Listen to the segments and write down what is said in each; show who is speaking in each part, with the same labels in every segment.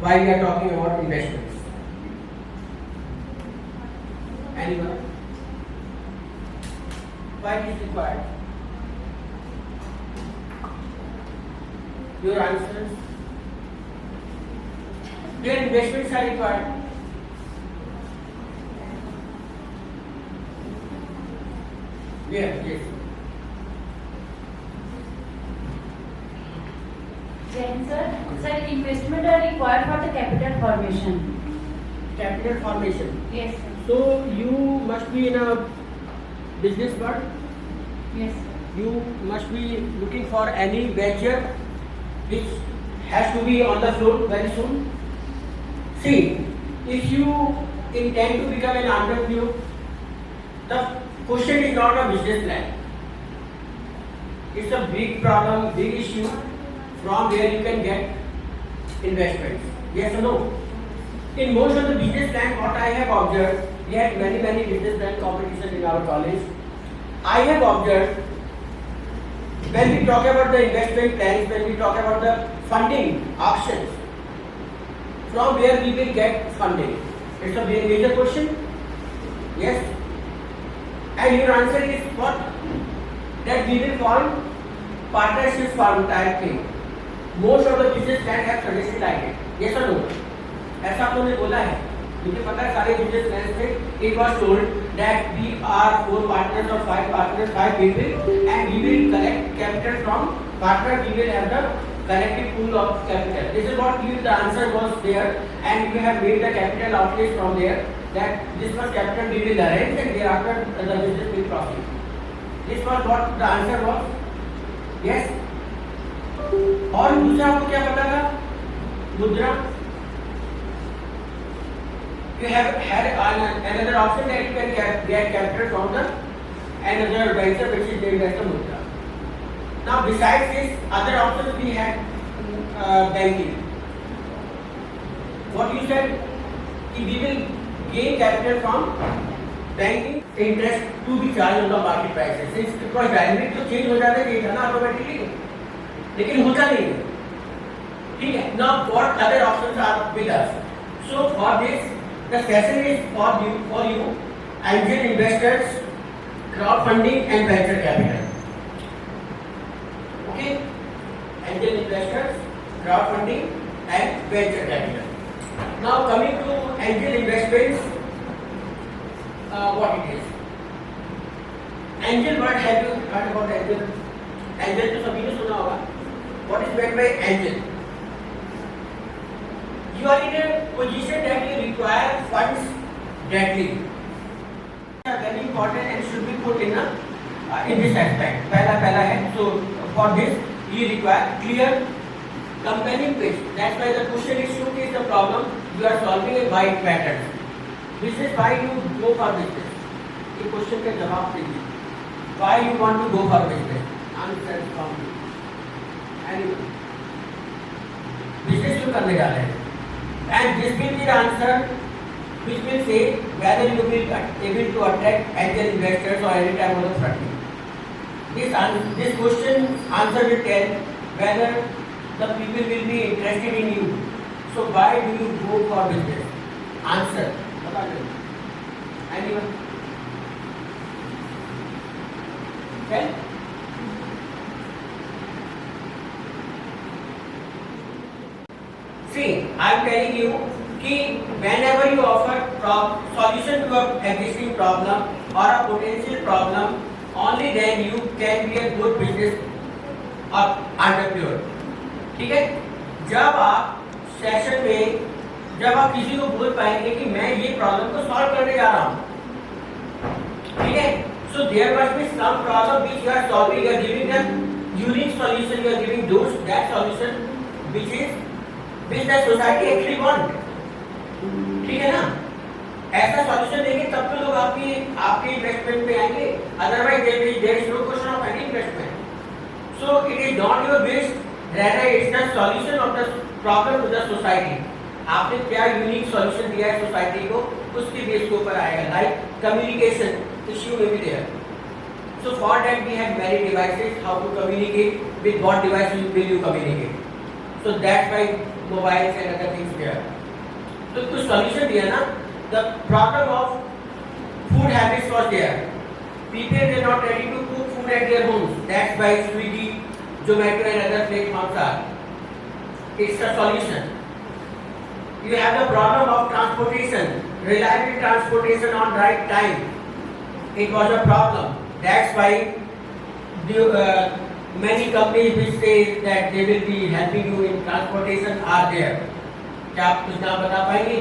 Speaker 1: why we are talking about investments? Anyone? Why it is required? Your answers? Where investments are required? Where? Yes.
Speaker 2: Then sir, investment are required for the capital formation.
Speaker 1: Capital formation.
Speaker 2: Yes, sir.
Speaker 1: So you must be in a business world.
Speaker 2: Yes, sir.
Speaker 1: You must be looking for any venture which has to be on the floor very soon. See, if you intend to become an entrepreneur, the question is not a business plan. It's a big problem, big issue from where you can get investments. Yes or no? In most of the business plan, what I have observed, we had many business plan competitions in our college. I have observed when we talk about the investment plans, when we talk about the funding options, from where we will get funding? It's a very major question. Yes? And your answer is what? That we will form partnership firm type thing. Most of the business plans have suggested like it. Yes or no? ऐसा आप लोगों ने बोला है. मुझे पता है सारे business plans में it was told that we are 4 partners or 5 partners, 5 people, and we will collect capital from partner. We will have the collective pool of capital. This is what the answer was there, and we have made the capital outlays from there. That this much capital we will arrange, and thereafter the business will proceed. This was what the answer was. Yes. और दूसरा आपको क्या पता था? मुद्रा. You have had another option that you can get capital from the another venture which is named as the Mudra. Now besides this, other options we had banking. What you said, we will gain capital from banking, interest to be charged on the market prices. Since it was dynamic, तो change हो जाता है ना automatically. लेकिन होता नहीं है. ठीक है. Now what other options are with us? So for this, the session is for you, angel investors, crowdfunding and venture capital. Okay? Angel investors, crowdfunding and venture capital. Now coming to angel investments, what it is? Angel word, have you heard about angel? Angel तो सभी ने सुना होगा. What is meant by angel? You are in a position that you require funds directly. Very important and should be put in this aspect. पहला है. So for this you require clear compelling pitch. That's why the question is showcase the problem you are solving a wide pattern. Business, why you go for business? ये question का जवाब दीजिए. Why you want to go for business? Answer from you. Anyone? Business क्यों करने जा रहे हैं? And this will be the answer which will say whether you will be able to attract angel investors or any type of funding. This question answer will tell whether the people will be interested in you. So why do you go for business? Answer. Anyone? Okay? See, I am telling you that whenever you offer solution to a existing problem or a potential problem, only then you can be a good business entrepreneur. ठीक है? जब आप session में जब आप किसी को बोल पाएंगे कि मैं ये प्रॉब्लम को सॉल्व करने जा रहा हूँ, ठीक है? So there must be some problem which you are solving. You are giving them unique solution. You are giving that solution which the society actually want. ठीक है ना? ऐसा सॉल्यूशन देंगे तब तो लोग आपके इन्वेस्टमेंट पे आएंगे. Otherwise there is no question of any investment. So it is not your base, rather it's the solution of the problem to the society. आपने क्या यूनिक सॉल्यूशन दिया है सोसाइटी को, उसके बेस के ऊपर आएगा. लाइक कम्युनिकेशन इश्यू में भी there. So for that we have many devices. How to communicate, with what device will you communicate? So that's why mobiles and other things there. तो कुछ solution दिया ना, the problem of food habits was there. People were not ready to cook food at their homes. That's why Swiggy, Zomato and other platforms are. It's a solution. You have the problem of transportation, reliable transportation on right time. It was a problem. That's why many companies which say that they will be helping you in transportation are there. क्या आप कुछ नाम बता पाएंगे?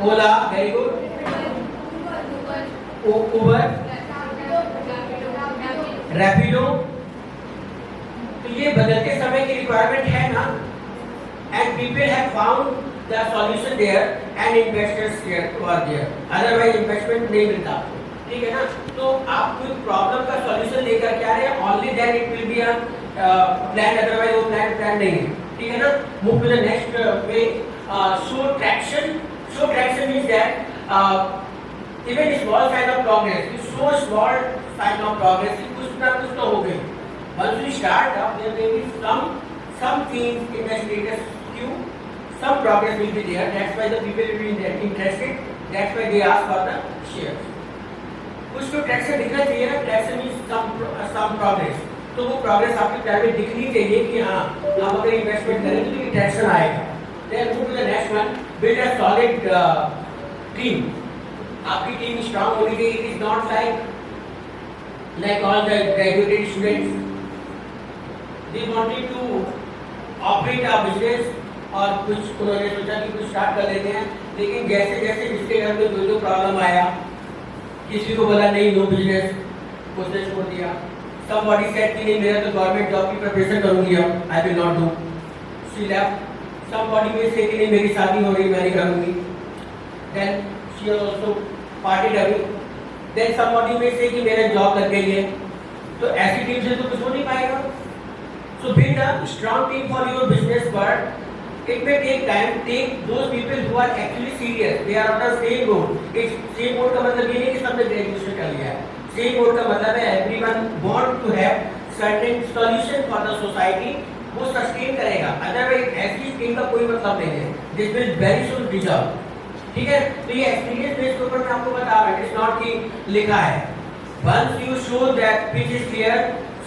Speaker 1: ओला, very good. Uber, Rapido. तो ये बदलते समय की रिक्वायरमेंट है ना, and people have found the solution there and investors here were there. Otherwise investment नहीं मिलता, ठीक है ना? तो आप कुछ प्रॉब्लम का सॉल्यूशन लेकर के आ रहे हैं, only then it will be a plan, otherwise वो plan नहीं है, ठीक है ना? Move to the next way. Show traction. Show traction means that even small sign of progress. You show small sign of progress. कुछ ना कुछ तो हो गई. Once you start up, there may be some things in the status queue. Some progress will be there. That's why the people will be interested. That's why they ask for the shares. कुछ तो traction दिखना चाहिए ना. Traction means some progress. तो वो progress आपके plan में दिखनी चाहिए कि हाँ आप अगर इन्वेस्टमेंट करेंगे तो ये traction आएगा. Then move to the next one. Build a solid team. आपकी टीम स्ट्रांग होनी चाहिए. It is not like all the graduated students. They wanted to operate a business और कुछ उन्होंने सोचा कि कुछ स्टार्ट कर लेते हैं, लेकिन जैसे जैसे जिसके घर में जो प्रॉब्लम आया, किसी को बोला नहीं नो बिजनेस, उसने छोड़ दिया. Somebody said कि नहीं मेरा तो गवर्नमेंट जॉब की प्रिपरेशन करूंगी अब, I will not do. She left. Somebody may say कि नहीं मेरी शादी हो रही मैं नहीं करूंगी. Then she also parted away. Then somebody may say कि मेरा जॉब लग गई है. तो ऐसी टीम से तो कुछ हो नहीं पाएगा. So build a strong team for your business, but it may take time. Take those people who are actually serious. They are on the same boat. It's same boat का मतलब ये नहीं कि सबने graduation कर लिया है. Same boat का मतलब है everyone want to have certain solution for the society. वो sustain करेगा. Otherwise ऐसी टीम का कोई मतलब नहीं है. This will very soon dissolve. ठीक है? तो ये experience based ऊपर मैं आपको बता रहा हूँ. It's not कि लिखा है. Once you show that which is clear,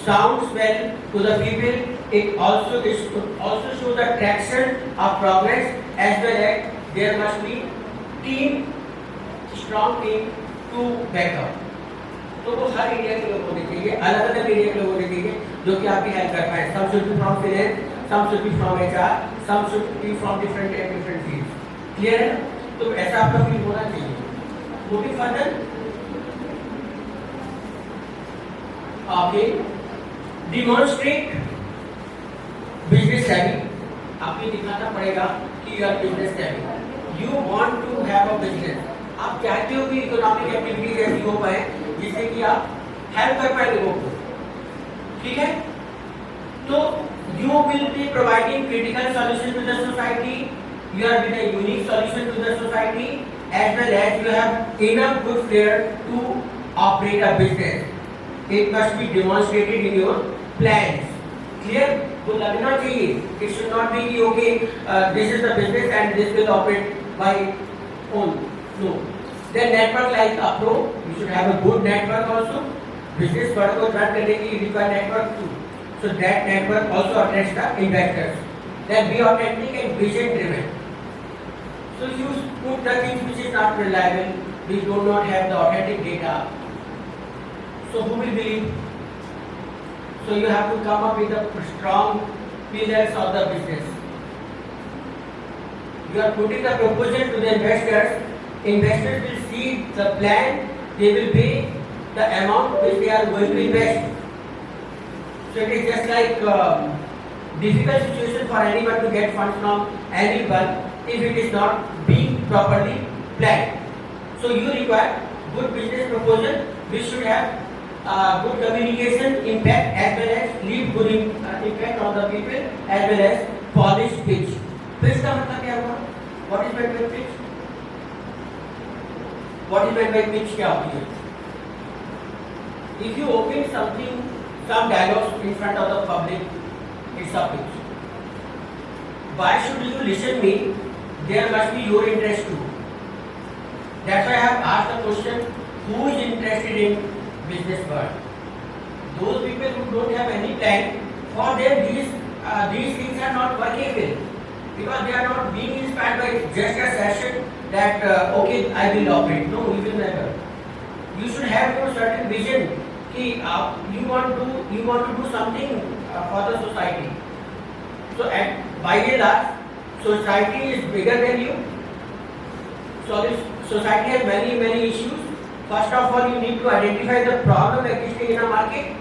Speaker 1: sounds well to the people, it also shows the traction of progress, as well as there must be strong team to back up. तो वो हर area के लोग होने चाहिए, अलग अलग area के लोग होने चाहिए जो कि आपकी हेल्प कर पाए. Some should be from finance, some should be from HR, some should be from different fields. Clear है? तो ऐसा आपका फील होना चाहिए. Moving further, okay. Demonstrate business savvy. आपको दिखाना पड़ेगा कि you are business savvy. You want to have a business. आप चाहते हो कि इकोनॉमिक एक्टिविटीज ऐसी हो पाए जिससे कि आप हेल्प कर पाए लोगों को. ठीक है? तो you will be providing critical solution to the society. You are with a unique solution to the society, as well as you have enough good flair to operate a business. It must be demonstrated in your plans. Clear? वो लगना चाहिए. It should not be okay. This is the business and this will operate by own. No. Then network like a pro. You should have a good network also. Business वर्ग को run करने के लिए require network too. So that network also attracts the investors. Then be authentic and vision driven. So you put the things which is not reliable. We do not have the authentic data. So who will believe? So you have to come up with the strong pillars of the business. You are putting the proposal to the investors. Investors will see the plan. They will pay the amount which they are going to invest. So it is just like difficult situation for anyone to get funds from anyone if it is not being properly planned. So you require good business proposal which should have good communication impact as well as leave good impact on the people as well as polished pitch. Pitch का मतलब क्या हुआ? What is meant by pitch? What is meant by pitch क्या होती है? If you open something, some dialogues in front of the public, it's a pitch. why should you listen me? There must be your interest too. That's why I have asked the question, who is interested in business world? Those people who don't have any plan, for them these things are not workable, because they are not being inspired by just a session that okay, I will operate. No, you will never. You should have your certain vision. Ki, you want to do something for the society. So by and large, society is bigger than you. So this society has many issues. First of all, you need to identify the problem existing in a market.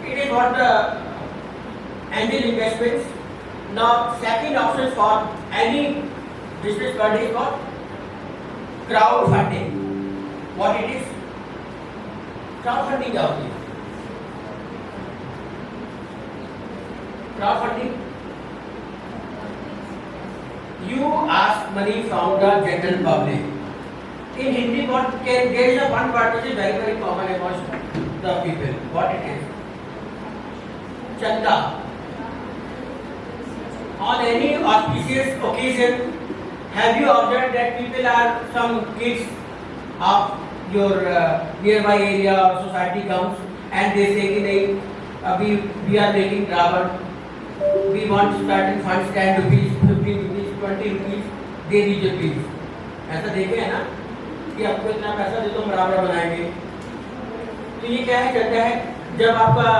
Speaker 1: It is what the angel investments. Now, second option for any business world is what? Crowdfunding. What it is? Crowdfunding क्या होती है? Crowdfunding. You ask money from the general public. In Hindi, there is a one word which is very common amongst the people. What it is? Chanda. On any auspicious occasion, have you observed that people are, some kids of your nearby area or society comes and they say कि नहीं, we are making Ravan, we want certain funds, 10 rupees, 15 rupees, 20 rupees, दे दीजिए please. ऐसा देखे है ना कि आपको इतना पैसा दे तो हम रावण बनाएंगे. तो ये क्या है, चलता है. जब आपका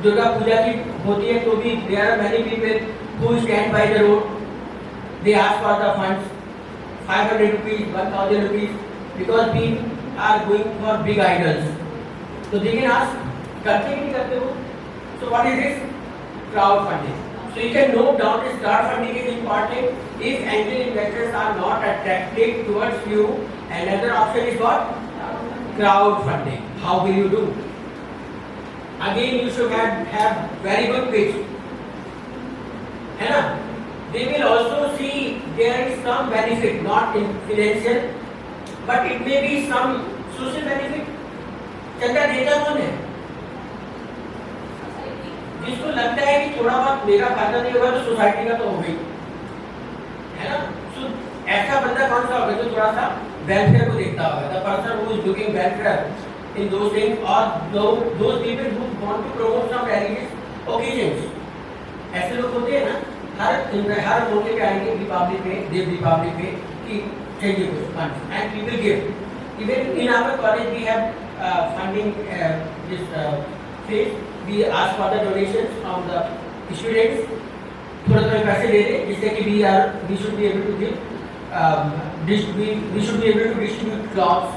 Speaker 1: दुर्गा पूजा की होती है तो भी there are many people who stand by the road, they ask for the funds, 500 rupees, 1000 rupees, because we are going for big idols. So they can ask, करते कि नहीं करते हो? So what is this? Crowdfunding. So you can note down this crowdfunding is important. If angel investors are not attracted towards you, another option is what? Crowdfunding. How will you do? Again, you should have very good pitch. है ना? They will also see there is some benefit, not in financial, but it may be some social benefit. चंदा देता कौन है? जिसको लगता है कि थोड़ा बहुत मेरा फायदा नहीं होगा तो सोसाइटी का तो हो गई, है ना? So ऐसा बंदा कौन सा होगा जो थोड़ा सा वेलफेयर को देखता होगा? The person who is looking welfare in those things, or those people who want to promote some religious occasions. ऐसे लोग होते हैं ना, हर मौके पे आएंगे, दीपावली पे, देव दीपावली पे, कि चाहिए कुछ fund, and people give. Even in our college we have funding this phase. We ask for the donations from the students. थोड़े पैसे दे दें जिससे कि we should be able to give, we should be able to distribute clothes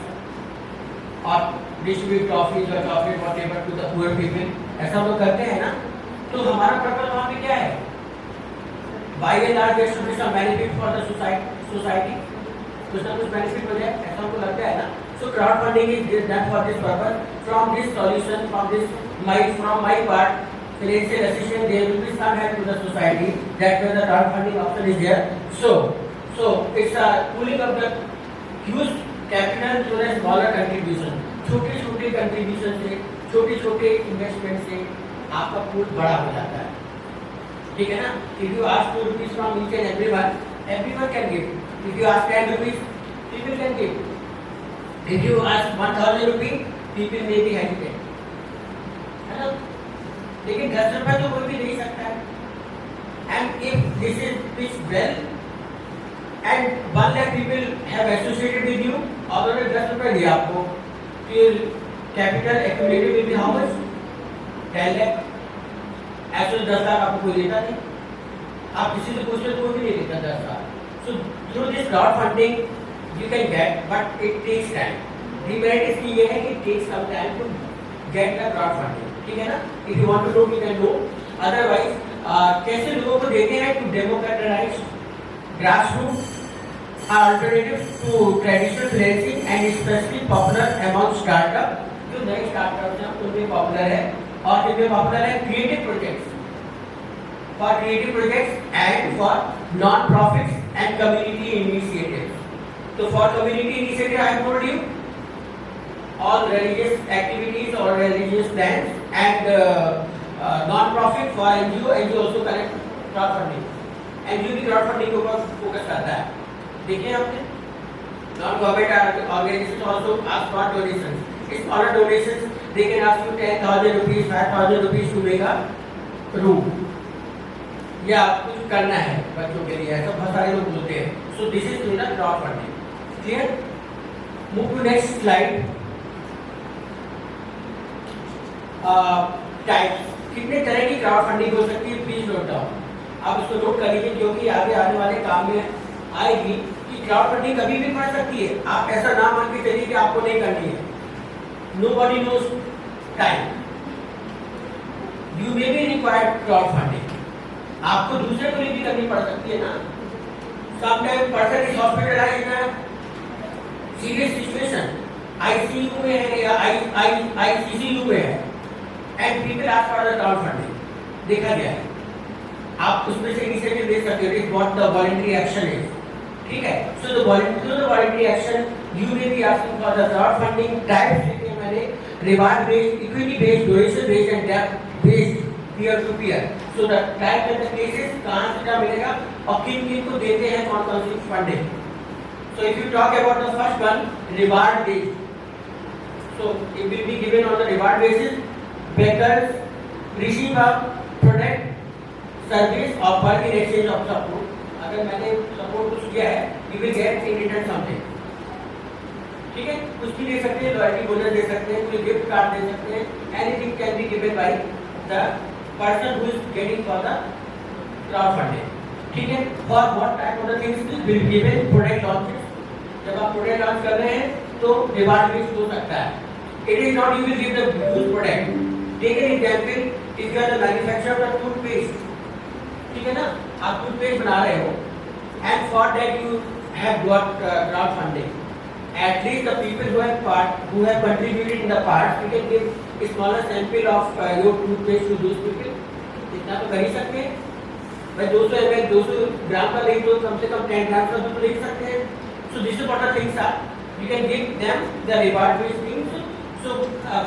Speaker 1: or distribute coffee or chocolate whatever to the poor people. ऐसा हम लोग करते हैं ना. तो हमारा पर्पस वहाँ पे क्या है? By and large there should be some benefit for the society. कुछ ना कुछ benefit हो जाए, ऐसा हमको लगता है ना. So crowdfunding is done for this purpose. From this solution, from my part, financial assistance, there will be some help to the society. That way the crowdfunding option is there. So it's a pooling of the huge capital to the smaller contribution. छोटे contribution से, छोटे investment से आपका pool बड़ा हो जाता है. ठीक है ना? If you ask 2 rupees from each and everyone can give. If you ask 10 rupees, people can give. If you ask 1000 rupees, people may be hesitant. है ना? लेकिन 10 रुपए तो कोई भी दे सकता है. And if this is pitched well, and 1 lakh people have associated with you, और उन्होंने 10 रुपए दिया आपको, तो your capital accumulated will be how much? 10 lakh. ऐसे 10 लाख आपको कोई देता नहीं. आप किसी से पूछते तो कोई भी नहीं देता 10 lakh. So through this crowdfunding you can get, but it takes time. Demerit इसकी ये है कि it takes some time to get the crowdfunding. ठीक है ना? If you want to know, you can know. Otherwise, कैसे लोगों को देते हैं to democratize grassroots alternative to traditional financing and especially popular among startup. जो नए startups हैं उनमें popular है, और इनमें popular है creative projects. For creative projects and for non-profits and community initiatives. So for community initiative, I have told you all religious activities or religious plans and non-profit for NGO, NGO also collect crowdfunding. NGO भी crowdfunding के ऊपर focus करता है. देखिए आपने non-government organizations also ask for donations. Smaller donations, they can ask you 10,000 rupees, 5,000 rupees to make a room. या कुछ करना है बच्चों के लिए, ऐसा बहुत सारे लोग बोलते हैं. So this is the crowdfunding. Clear? Move to next slide. Types, कितने तरह की क्राउडफंडिंग हो सकती है, प्लीज नोट डाउन. आप इसको नोट कर लीजिए क्योंकि आगे आने वाले काम में आएगी कि क्राउडफंडिंग कभी भी कर सकती है. आप ऐसा ना मान के चलिए कि आपको नहीं करनी है. Nobody knows time. You may be required crowdfunding. आपको दूसरे को भी करनी पड़ सकती है ना. Sometimes person is hospitalized in a serious situation, ICU में है या ICCU में है, and people ask for the crowdfunding. देखा गया है. आप उसमें से इनिशिएटिव ले सकते हो. It's what the voluntary action is. ठीक है. So the voluntary action, you may be asking for the crowdfunding types. देखिए मैंने reward based, equity based, donation based and debt based, peer to peer. So the type and the cases कहाँ से क्या मिलेगा और किन किन को देते हैं कौन सी funding. So if you talk about the first one, reward based. So it will be given on the reward basis. Beggars receive a product, service, offer in exchange of support. अगर मैंने सपोर्ट कुछ किया है, you will get in return something. ठीक है, कुछ भी दे सकते हैं, लॉयल्टी बोनस दे सकते हैं, कोई गिफ्ट कार्ड दे सकते हैं. Anything can be given by the person who is getting for the crowdfunding. ठीक है. For what type of the things will be given product launches. जब आप प्रोडक्ट लॉन्च कर रहे हैं तो रिवार्ड बेस्ड हो सकता है. It is not you will give the used product. Take an example, if you are the manufacturer of toothpaste, ठीक है ना, आप टूथपेस्ट बना रहे हो, and for that you have got crowdfunding. At least the people who have contributed in the past, you can give a smaller sample of your toothpaste to those people. इतना तो कर ही सकते हैं. भाई 200 ml 200 ग्राम का नहीं तो कम से कम 10 ग्राम का तो ले सकते हैं. So this is what the things are. You can give them the reward based things. So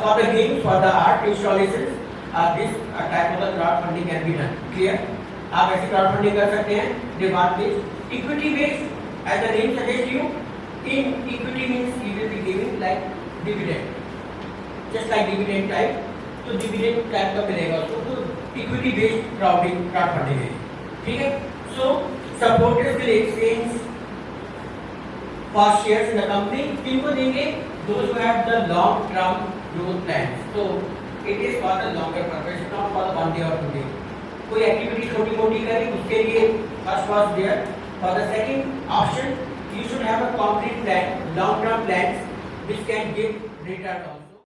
Speaker 1: for the games, for the art installations, this type of the crowdfunding can be done. Clear? आप ऐसे crowdfunding कर सकते हैं. Reward based, equity based, as the name suggests you, in equity means you will be giving like dividend, just like dividend type. तो dividend type का मिलेगा उसको. तो equity based crowdfunding है. ठीक है. So supporters will exchange for shares in the company. किनको देंगे? Those who have the long-term growth plans. So it is for the longer purpose, not for the 1 day or 2 day. कोई activity छोटी मोटी करी उसके लिए first was there. For the second option, you should have a concrete plan, long-term plans which can give return also.